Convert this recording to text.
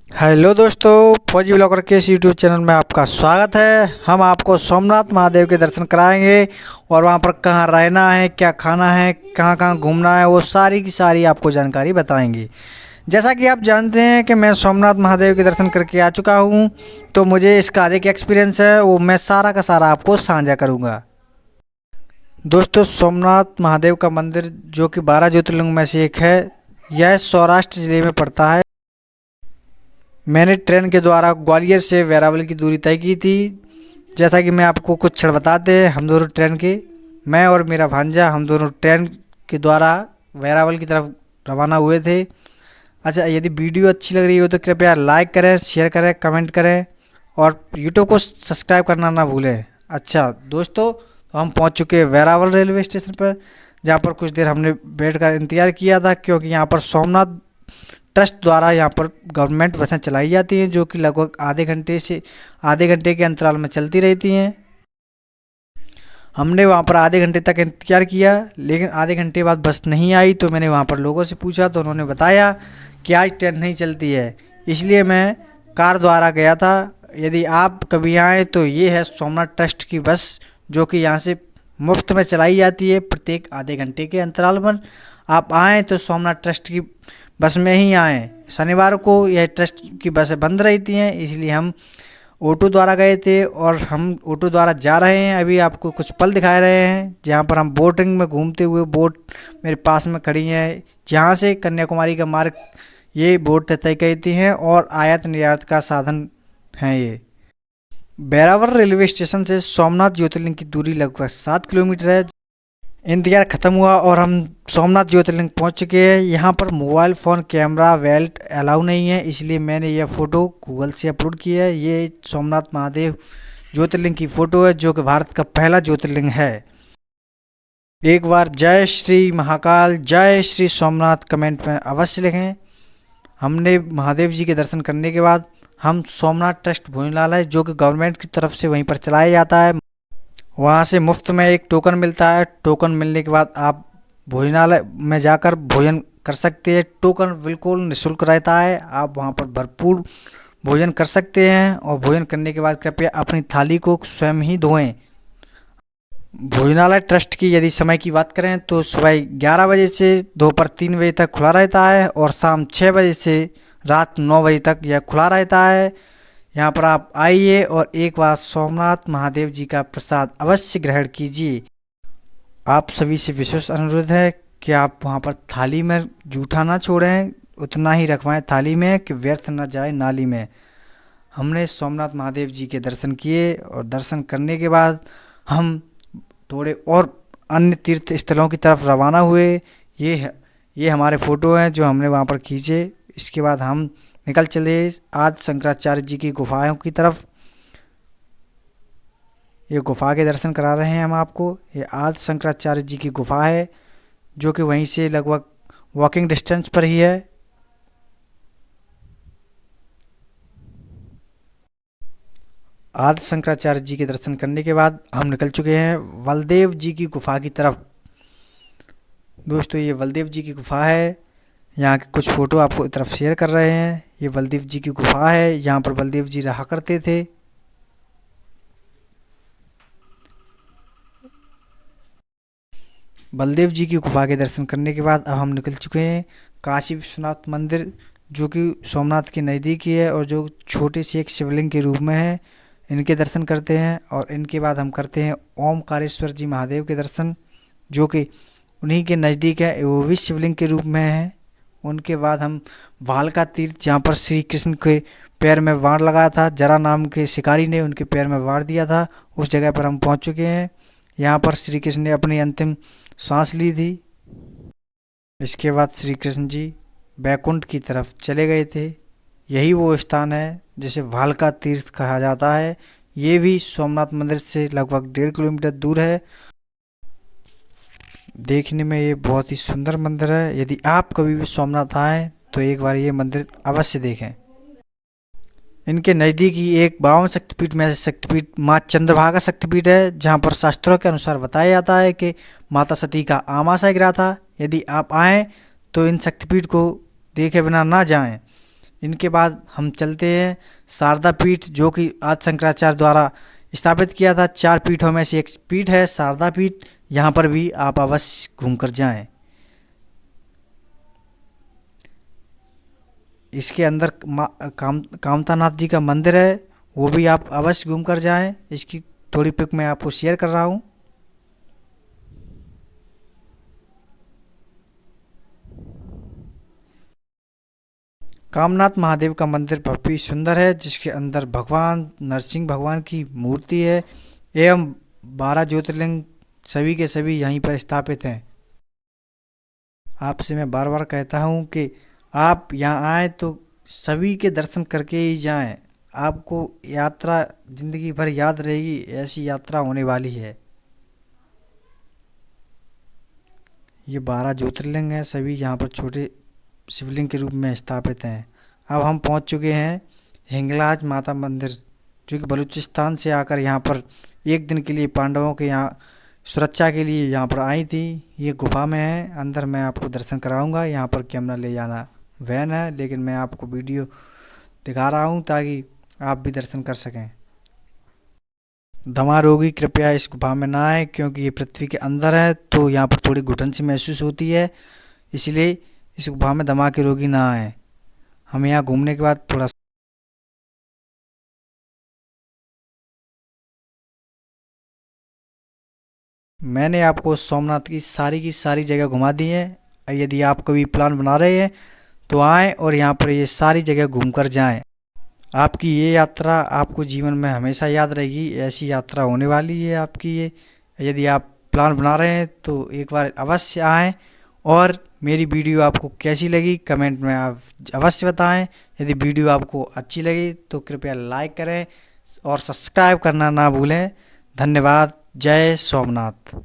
Hello दोस्तों, फौजी blogger के इस यूट्यूब चैनल में आपका स्वागत है। हम आपको सोमनाथ महादेव के दर्शन कराएंगे और वहां पर कहां रहना है, क्या खाना है, कहां कहां घूमना है, वो सारी की सारी आपको जानकारी बताएंगे। जैसा कि आप जानते हैं कि मैं सोमनाथ महादेव के दर्शन करके आ चुका हूं, तो मुझे इसका अधिक एक्सपीरियंस है, वो मैं सारा का सारा आपको साझा करूँगा। दोस्तों, सोमनाथ महादेव का मंदिर जो कि 12 ज्योतिर्लिंग में से एक है, यह सौराष्ट्र जिले में पड़ता है। मैंने ट्रेन के द्वारा ग्वालियर से वेरावल की दूरी तय की थी। जैसा कि मैं आपको कुछ क्षण बताते हैं, हम दोनों ट्रेन के, मैं और मेरा भांजा, हम दोनों ट्रेन के द्वारा वेरावल की तरफ रवाना हुए थे। अच्छा, यदि वीडियो अच्छी लग रही हो तो कृपया लाइक करें, शेयर करें, कमेंट करें और यूट्यूब को सब्सक्राइब करना ना भूलें। अच्छा दोस्तों, तो हम पहुंच चुके हैं वेरावल रेलवे स्टेशन पर, जहां पर कुछ देर हमने बैठ कर इंतज़ार किया था, क्योंकि यहाँ पर सोमनाथ ट्रस्ट द्वारा यहाँ पर गवर्नमेंट बसें चलाई जाती हैं, जो कि लगभग आधे घंटे के अंतराल में चलती रहती हैं। हमने वहाँ पर आधे घंटे तक इंतजार किया, लेकिन आधे घंटे बाद बस नहीं आई। तो मैंने वहाँ पर लोगों से पूछा, तो उन्होंने बताया कि आज ट्रेन नहीं चलती है, इसलिए मैं कार द्वारा गया था। यदि आप कभी आएँ तो ये है सोमनाथ ट्रस्ट की बस, जो कि यहाँ से मुफ्त में चलाई जाती है प्रत्येक आधे घंटे के अंतराल पर। आप आएँ तो सोमनाथ ट्रस्ट की बस में ही आएँ। शनिवार को यह ट्रस्ट की बसें बंद रहती हैं, इसलिए हम ऑटो द्वारा गए थे और हम ऑटो द्वारा जा रहे हैं। अभी आपको कुछ पल दिखा रहे हैं जहाँ पर हम बोटिंग में घूमते हुए, बोट मेरे पास में खड़ी है, जहाँ से कन्याकुमारी का मार्ग ये बोट तय करती हैं और आयात निर्यात का साधन है। ये बैरावल रेलवे स्टेशन से सोमनाथ ज्योतिर्लिंग की दूरी लगभग 7 किलोमीटर है। इंतजार ख़त्म हुआ और हम सोमनाथ ज्योतिर्लिंग पहुंच चुके हैं। यहाँ पर mobile phone camera belt allow नहीं है, इसलिए मैंने यह फ़ोटो गूगल से अपलोड की है। ये सोमनाथ महादेव ज्योतिर्लिंग की फ़ोटो है, जो कि भारत का पहला ज्योतिर्लिंग है। एक बार जय श्री महाकाल, जय श्री सोमनाथ कमेंट में अवश्य लिखें। हमने महादेव जी के दर्शन करने के बाद हम सोमनाथ ट्रस्ट भोजनालय, जो कि गवर्नमेंट की तरफ से वहीं पर चलाया जाता है, वहाँ से मुफ्त में एक टोकन मिलता है। टोकन मिलने के बाद आप भोजनालय में जाकर भोजन कर सकते हैं। टोकन बिल्कुल निःशुल्क रहता है, आप वहाँ पर भरपूर भोजन कर सकते हैं। और भोजन करने के बाद कृपया अपनी थाली को स्वयं ही धोएं। भोजनालय ट्रस्ट की यदि समय की बात करें तो सुबह 11 बजे से दोपहर 3 बजे तक खुला रहता है और शाम 6 बजे से रात 9 बजे तक यह खुला रहता है। यहाँ पर आप आइए और एक बार सोमनाथ महादेव जी का प्रसाद अवश्य ग्रहण कीजिए। आप सभी से विशेष अनुरोध है कि आप वहाँ पर थाली में जूठा ना छोड़ें, उतना ही रखवाएं थाली में कि व्यर्थ न जाए नाली में। हमने सोमनाथ महादेव जी के दर्शन किए और दर्शन करने के बाद हम थोड़े और अन्य तीर्थ स्थलों की तरफ रवाना हुए। ये हमारे फ़ोटो हैं जो हमने वहाँ पर खींचे। इसके बाद हम निकल चले आदि शंकराचार्य जी की गुफाओं की तरफ। ये गुफा के दर्शन करा रहे हैं हम आपको। ये आदि शंकराचार्य जी की गुफा है, जो कि वहीं से लगभग वॉकिंग डिस्टेंस पर ही है। आदि शंकराचार्य जी के दर्शन करने के बाद हम निकल चुके हैं बलदेव जी की गुफा की तरफ। दोस्तों, ये बलदेव जी की गुफा है। यहाँ के कुछ फ़ोटो आपको इस तरफ शेयर कर रहे हैं। ये बलदेव जी की गुफा है, यहाँ पर बलदेव जी रहा करते थे। बलदेव जी की गुफा के दर्शन करने के बाद अब हम निकल चुके हैं काशी विश्वनाथ मंदिर, जो कि सोमनाथ के नज़दीक ही है और जो छोटे से एक शिवलिंग के रूप में है। इनके दर्शन करते हैं और इनके बाद हम करते हैं ओमकारेश्वर जी महादेव के दर्शन, जो कि उन्हीं के नज़दीक है, वो भी शिवलिंग के रूप में है। उनके बाद हम भालका तीर्थ, जहाँ पर श्री कृष्ण के पैर में वार लगाया था, जरा नाम के शिकारी ने उनके पैर में वार दिया था, उस जगह पर हम पहुँच चुके हैं। यहाँ पर श्री कृष्ण ने अपनी अंतिम सांस ली थी। इसके बाद श्री कृष्ण जी बैकुंठ की तरफ चले गए थे। यही वो स्थान है जिसे भालका तीर्थ कहा जाता है। ये भी सोमनाथ मंदिर से लगभग 1.5 किलोमीटर दूर है। देखने में ये बहुत ही सुंदर मंदिर है। यदि आप कभी भी सोमनाथ आएँ तो एक बार ये मंदिर अवश्य देखें। इनके नज़दीक ही एक 52 शक्तिपीठ में से शक्तिपीठ माँ चंद्रभागा शक्तिपीठ है, जहाँ पर शास्त्रों के अनुसार बताया जाता है कि माता सती का आमाशय गिरा था। यदि आप आएँ तो इन शक्तिपीठ को देखे बिना ना जाएं। इनके बाद हम चलते हैं शारदा पीठ, जो कि आदि शंकराचार्य द्वारा स्थापित किया था। 4 पीठों में से एक पीठ है शारदा पीठ। यहाँ पर भी आप अवश्य घूम कर जाएं। इसके अंदर कामतानाथ जी का मंदिर है, वो भी आप अवश्य घूम कर जाएं। इसकी थोड़ी पिक मैं आपको शेयर कर रहा हूँ। कामनाथ महादेव का मंदिर काफ़ी सुंदर है, जिसके अंदर भगवान नरसिंह भगवान की मूर्ति है एवं 12 ज्योतिर्लिंग सभी के सभी यहीं पर स्थापित हैं। आपसे मैं बार बार कहता हूँ कि आप यहाँ आए तो सभी के दर्शन करके ही जाएं। आपको यात्रा जिंदगी भर याद रहेगी, ऐसी यात्रा होने वाली है। ये 12 ज्योतिर्लिंग हैं, सभी यहाँ पर छोटे शिवलिंग के रूप में स्थापित हैं। अब हम पहुँच चुके हैं हिंगलाज माता मंदिर, जो कि बलूचिस्तान से आकर यहाँ पर एक दिन के लिए पांडवों के यहाँ सुरक्षा के लिए यहाँ पर आई थी। ये गुफा में है, अंदर मैं आपको दर्शन कराऊंगा। यहाँ पर कैमरा ले जाना वैन है, लेकिन मैं आपको वीडियो दिखा रहा हूँ ताकि आप भी दर्शन कर सकें। दमा रोगी कृपया इस गुफा में ना आए, क्योंकि ये पृथ्वी के अंदर है, तो यहाँ पर थोड़ी घुटन सी महसूस होती है। इसलिए इस गुफा में दमा के रोगी ना आए। हम यहाँ घूमने के बाद थोड़ा मैंने आपको सोमनाथ की सारी जगह घुमा दी है। यदि आप कभी प्लान बना रहे हैं तो आएँ और यहाँ पर ये सारी जगह घूम कर जाएँ। आपकी ये यात्रा आपको जीवन में हमेशा याद रहेगी, ऐसी यात्रा होने वाली है आपकी ये। यदि आप प्लान बना रहे हैं तो एक बार अवश्य आएँ। और मेरी वीडियो आपको कैसी लगी कमेंट में आप अवश्य बताएं। यदि वीडियो आपको अच्छी लगी तो कृपया लाइक करें और सब्सक्राइब करना ना भूलें। धन्यवाद। जय सोमनाथ।